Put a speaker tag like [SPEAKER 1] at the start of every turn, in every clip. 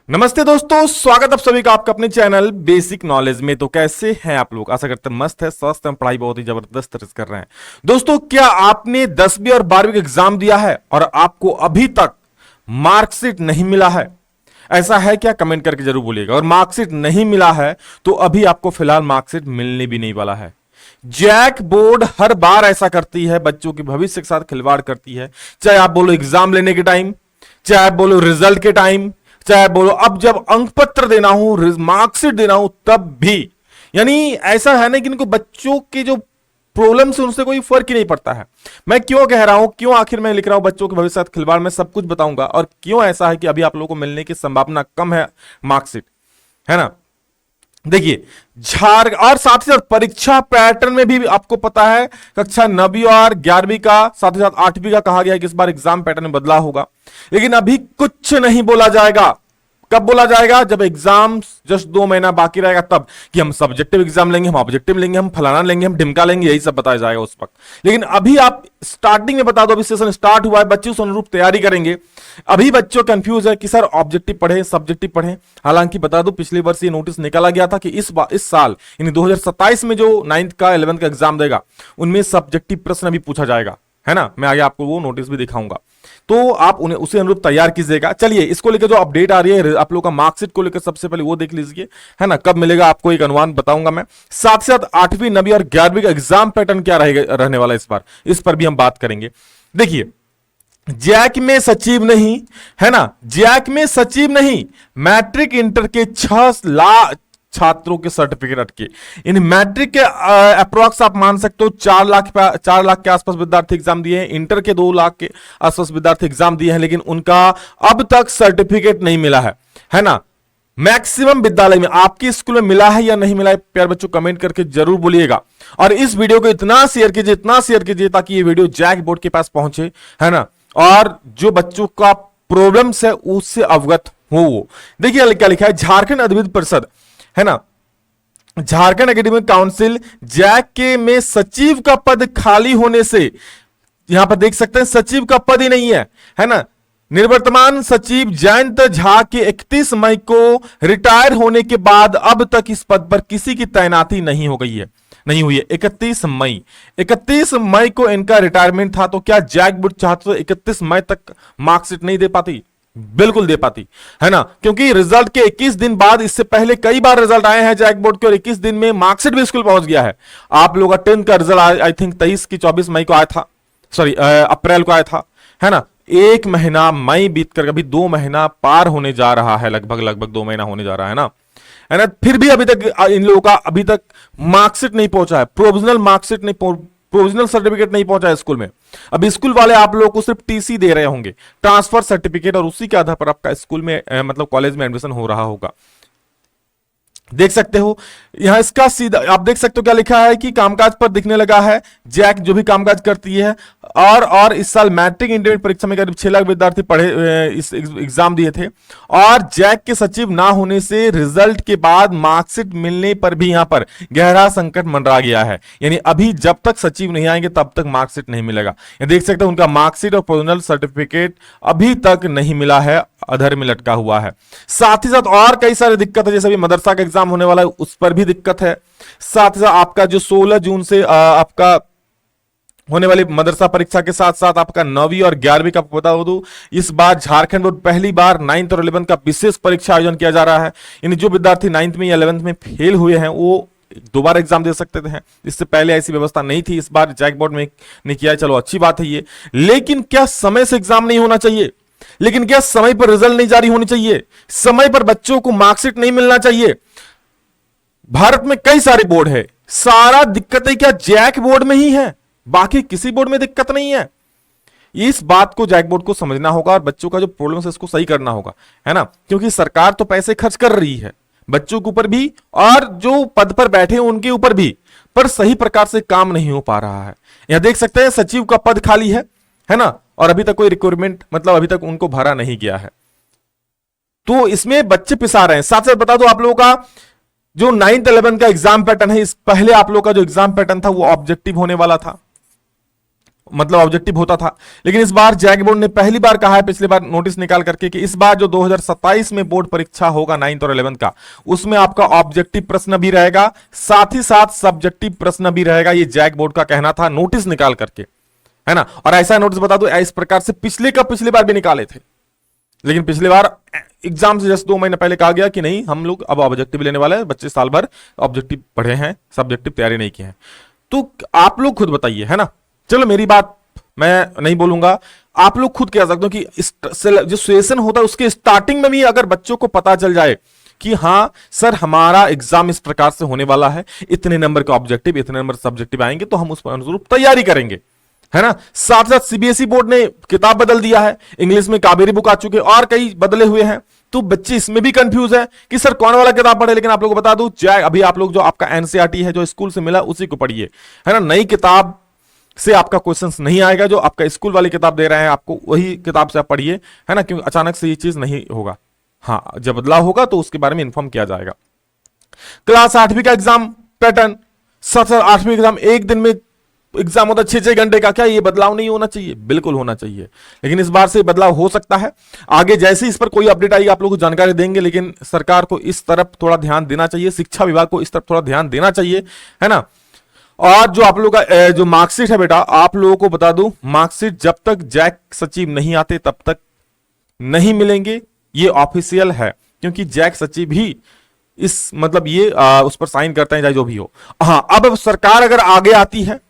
[SPEAKER 1] नमस्ते दोस्तों, स्वागत आप सभी का आपका अपने चैनल बेसिक नॉलेज में। तो कैसे हैं आप लोग? आशा करते हैं मस्त है, स्वस्थ हैं, पढ़ाई बहुत ही जबरदस्त तरह से कर रहे हैं। दोस्तों, क्या आपने 10वीं और 12वीं का एग्जाम दिया है और आपको अभी तक मार्कशीट नहीं मिला है? ऐसा है क्या? कमेंट करके जरूर बोलिएगा। और मार्कशीट नहीं मिला है तो अभी आपको फिलहाल मार्कशीट मिलने भी नहीं वाला है। जैक बोर्ड हर बार ऐसा करती है, बच्चों के भविष्य के साथ खिलवाड़ करती है। चाहे आप बोलो एग्जाम लेने के टाइम, चाहे आप बोलो रिजल्ट के टाइम, चाहे बोलो अब जब अंक पत्र देना हो, मार्कशीट देना हो, तब भी। यानी ऐसा है ना कि इनको बच्चों के जो प्रॉब्लम से उनसे कोई फर्क ही नहीं पड़ता है। मैं क्यों कह रहा हूं, क्यों आखिर मैं लिख रहा हूं बच्चों के भविष्य के साथ खिलवाड़, में सब कुछ बताऊंगा। और क्यों ऐसा है कि अभी आप लोगों को मिलने की संभावना कम है मार्कशीट, है ना। देखिए, और साथ ही साथ परीक्षा पैटर्न में भी आपको पता है, कक्षा 9वीं और 11वीं का, साथ ही साथ 8वीं का कहा गया है कि इस बार एग्जाम पैटर्न में बदलाव होगा। लेकिन अभी कुछ नहीं बोला जाएगा। कब बोला जाएगा? जब एग्जाम जस्ट 2 महीना बाकी रहेगा, तब कि हम सब्जेक्टिव एग्जाम लेंगे, हम ऑब्जेक्टिव लेंगे, हम फलाना लेंगे, हम ढिमका लेंगे, यही सब बताया जाएगा उस वक्त। लेकिन अभी आप स्टार्टिंग में बता दो, अभी सेशन स्टार्ट हुआ है, बच्चे उस अनुरूप तैयारी करेंगे। अभी बच्चों कंफ्यूज है कि सर ऑब्जेक्टिव पढ़े, सब्जेक्टिव पढ़े। हालांकि बता दो, पिछले वर्ष ये नोटिस निकाला गया था कि इस साल यानी 2027 में जो 9th का 11th का एग्जाम देगा, उनमें सब्जेक्टिव प्रश्न भी पूछा जाएगा, है ना। मैं आगे आपको वो नोटिस भी दिखाऊंगा, तो आप उन्हें उसे अनुरूप तैयार कीजिएगा। चलिए, इसको लेकर जो अपडेट आ रही है आप लोगों का मार्कशीट को लेकर, सबसे पहले वो देख लीजिए, है ना। कब मिलेगा आपको एक अनुमान बताऊंगा मैं। साथ ही साथ 8वीं 9वीं और 11वीं का एग्जाम पैटर्न क्या रहेगा, रहने वाला इस बार, इस पर भी हम बात करेंगे। देखिए, जैक में सचिव नहीं, है ना, जैक में सचिव नहीं, मैट्रिक इंटर के 6 लाख छात्रों के सर्टिफिकेट अटके। इन मैट्रिक के अप्रोक्स आप मान सकते हो 4 लाख के आसपास विद्यार्थी एग्जाम दिए हैं, इंटर के 2 लाख के आसपास विद्यार्थी एग्जाम दिए हैं, लेकिन उनका अब तक सर्टिफिकेट नहीं मिला है ना। मैक्सिमम विद्यालय में आपके स्कूल में मिला है या नहीं मिला है, प्यार बच्चों कमेंट करके जरूर बोलिएगा। और इस वीडियो को इतना शेयर कीजिए, इतना शेयर कीजिए, ताकि ये वीडियो जैक बोर्ड के पास पहुंचे, है ना, और जो बच्चों का प्रॉब्लम्स है उससे अवगत हो वो। देखिए क्या लिखा है, झारखंड अद्वित परिषद, है ना, झारखंड एकेडमिक काउंसिल जैक के में सचिव का पद खाली होने से, यहां पर देख सकते हैं सचिव का पद ही नहीं है ना। निवर्तमान सचिव जयंत झा के 31 मई को रिटायर होने के बाद अब तक इस पद पर किसी की तैनाती नहीं हुई है। 31 मई को इनका रिटायरमेंट था। तो क्या जैक बोर्ड चाहते तो 31 मई तक मार्कशीट नहीं दे पाती? बिल्कुल दे पाती, है ना, क्योंकि रिजल्ट के 21 दिन बाद, इससे पहले कई बार रिजल्ट आए हैं जैक बोर्ड के, और 21 दिन में मार्कशीट भी स्कूल पहुंच गया है। आप लोगों का 10th का रिजल्ट आई थिंक 23 की 24 मई को आया था, सॉरी अप्रैल को आया था, है ना। 1 महीना मई बीत कर अभी 2 महीना पार होने जा रहा है, लगभग 2 महीना होने जा रहा है ना। फिर भी अभी तक इन लोगों का अभी तक मार्कशीट नहीं पहुंचा है, प्रोविजनल सर्टिफिकेट नहीं पहुंचा है स्कूल में। अब स्कूल वाले आप लोगों को सिर्फ टीसी दे रहे होंगे, ट्रांसफर सर्टिफिकेट, और उसी के आधार पर आपका स्कूल में मतलब कॉलेज में एडमिशन हो रहा होगा। देख सकते हो यहां इसका सीधा आप देख सकते हो क्या लिखा है कि कामकाज पर दिखने लगा है जैक जो भी कामकाज करती है। और इस साल मैट्रिक इंटरमीडिएट परीक्षा में करीब 6 लाख विद्यार्थी पढ़े इस एग्जाम दिए थे, और जैक के सचिव ना होने से रिजल्ट के बाद मार्कशीट मिलने पर भी यहां पर गहरा संकट मंडरा गया है। यानी अभी जब तक सचिव नहीं आएंगे तब तक मार्कशीट नहीं मिलेगा। देख सकते हो उनका मार्कशीट और प्रोविजनल सर्टिफिकेट अभी तक नहीं मिला है, अधर में लटका हुआ है। साथ ही साथ और कई सारी दिक्कत है, जैसे अभी मदरसा का एग्जाम होने वाला है उस पर भी दिक्कत है। साथ ही साथ आपका जो 16 जून से आपका होने वाली मदरसा परीक्षा के साथ साथ आपका 9वीं और 11वीं का बता दूं, इस बार झारखंड बोर्ड पहली बार 9th और 11th का विशेष परीक्षा आयोजन किया जा रहा है। यानी जो विद्यार्थी 9th में या 11th में फेल हुए हैं वो दोबारा एग्जाम दे सकते थे। इससे पहले ऐसी व्यवस्था नहीं थी, इस बार जैक बोर्ड में ने किया है। चलो अच्छी बात है ये, लेकिन क्या समय से एग्जाम नहीं होना चाहिए? लेकिन क्या समय पर रिजल्ट नहीं जारी होनी चाहिए? समय पर बच्चों को मार्कशीट नहीं मिलना चाहिए? भारत में कई सारे बोर्ड है, सारा दिक्कतें क्या जैक बोर्ड में ही है? बाकी किसी बोर्ड में दिक्कत नहीं है। इस बात को जैक बोर्ड को समझना होगा और बच्चों का जो प्रॉब्लम है इसको सही करना होगा, है ना, क्योंकि सरकार तो पैसे खर्च कर रही है बच्चों के ऊपर भी और जो पद पर बैठे हैं उनके ऊपर भी, पर सही प्रकार से काम नहीं हो पा रहा है। यहां देख सकते हैं सचिव का पद खाली है ना, और अभी तक कोई रिक्रूटमेंट मतलब अभी तक उनको भरा नहीं गया है, तो इसमें बच्चे पिसा रहे हैं। साथ साथ बता दो आप लोगों का जो 9th 11th का एग्जाम पैटर्न है, इस पहले आप लोगों का जो एग्जाम पैटर्न था वो ऑब्जेक्टिव होने वाला था, मतलब ऑब्जेक्टिव होता था। लेकिन इस बार जैक बोर्ड ने पहली बार कहा है, पिछली बार नोटिस निकाल करके, कि इस बार जो 2027 में बोर्ड परीक्षा होगा 9th और 11th का, उसमें आपका ऑब्जेक्टिव प्रश्न भी रहेगा, साथ ही साथ सब्जेक्टिव प्रश्न भी रहेगा। ये जैक बोर्ड का कहना था नोटिस निकाल करके, है ना। और ऐसा नोटिस बता दो, इस प्रकार से पिछली बार भी निकाले थे, लेकिन पिछली बार एग्जाम से जस्ट 2 महीने पहले कहा गया कि नहीं, हम लोग अब ऑब्जेक्टिव लेने वाले हैं, बच्चे साल भर ऑब्जेक्टिव पढ़े हैं, सब्जेक्टिव तैयारी नहीं किए हैं। तो आप लोग खुद बताइए, है ना। चलो मेरी बात मैं नहीं बोलूंगा, आप लोग खुद कह सकते हो कि जो सेशन होता है उसके स्टार्टिंग में भी अगर बच्चों को पता चल जाए कि हाँ सर हमारा एग्जाम इस प्रकार से होने वाला है, इतने नंबर का ऑब्जेक्टिव, इतने नंबर सब्जेक्टिव आएंगे, तो हम उस पर अनुरूप तैयारी करेंगे, है ना। साथ साथ सीबीएसई बोर्ड ने किताब बदल दिया है, इंग्लिश में कावेरी बुक आ चुके और कई बदले हुए हैं, तो बच्चे इसमें भी कंफ्यूज है कि सर कौन वाला किताब पढ़े। लेकिन आप लोगों को बता दूं, अभी आप लोग जो आपका एनसीईआरटी है जो स्कूल से मिला उसी को पढ़िए, है ना। नई किताब से आपका क्वेश्चंस नहीं आएगा, जो आपका स्कूल वाली किताब दे रहे हैं आपको वही किताब से आप पढ़िए, है ना, क्योंकि अचानक से ये चीज नहीं होगा। हाँ, जब बदलाव होगा तो उसके बारे में इंफॉर्म किया जाएगा। क्लास 8वीं का एग्जाम पैटर्न, 8वीं एग्जाम एक दिन में एग्जाम होता है 6-6 घंटे का, क्या ये बदलाव नहीं होना चाहिए? बिल्कुल होना चाहिए, लेकिन इस बार से बदलाव हो सकता है। आगे जैसे इस पर कोई अपडेट आएगी आप लोगों को जानकारी देंगे, लेकिन सरकार को इस तरफ थोड़ा ध्यान देना चाहिए, शिक्षा विभाग को इस तरफ थोड़ा ध्यान देना चाहिए, है ना। और जो आप लोगों का जो मार्कशीट है बेटा, आप लोगों को बता दूं, मार्कशीट जब तक जैक सचिव नहीं आते तब तक नहीं मिलेंगे, ये ऑफिशियल है, क्योंकि जैक सचिव ही इस मतलब ये उस पर साइन करते हैं, चाहे जो भी हो। हाँ, अब सरकार अगर आगे आती है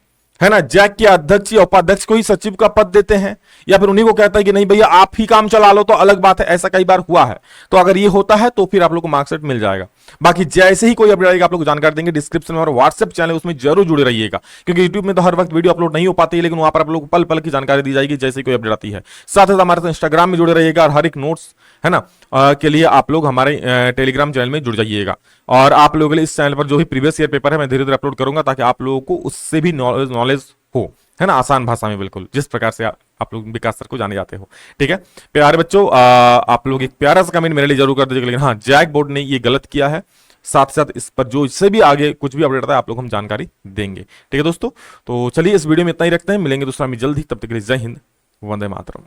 [SPEAKER 1] ना, जैक के अध्यक्ष या उपाध्यक्ष को ही सचिव का पद देते हैं, या फिर उन्हीं को कहता है कि नहीं भैया आप ही काम चला लो, तो अलग बात है, ऐसा कई बार हुआ है। तो अगर ये होता है तो फिर आप लोग को मार्कशीट मिल जाएगा। बाकी जैसे ही कोई अपडेट आएगा आप लोग को जानकारी देंगे। डिस्क्रिप्शन में और व्हाट्सएप चैनल उसमें जरूर जुड़े रहिएगा, क्योंकि यूट्यूब में तो हर वक्त वीडियो अपलोड नहीं हो पाती है, लेकिन वहां पर आप लोग को पल पल की जानकारी दी जाएगी जैसे कोई अपडेट आती है। साथ ही हमारे साथ इंस्टाग्राम में जुड़े रहिएगा, और हर एक नोट्स, है ना, के लिए आप लोग हमारे टेलीग्राम चैनल में जुड़ जाइएगा। और आप लोगों के लिए इस चैनल पर जो भी प्रीवियस ईयर पेपर है मैं धीरे धीरे अपलोड करूंगा, ताकि आप लोगों को उससे भी नॉलेज हो, है ना, आसान भाषा में, बिल्कुल जिस प्रकार से आप लोग विकास सर को जाने जाते हो। ठीक है प्यारे बच्चों, आप लोग एक प्यारा सा कमेंट मेरे लिए जरूर कर दीजिएगा। लेकिन हाँ, जैक बोर्ड ने ये गलत किया है, साथ साथ इस पर जो इससे भी आगे कुछ भी अपडेट आता है आप लोग हम जानकारी देंगे। ठीक है दोस्तों, तो चलिए इस वीडियो में इतना ही रखते हैं, मिलेंगे दूसरा में जल्द ही, तब तक के लिए जय हिंद, वंदे मातरम।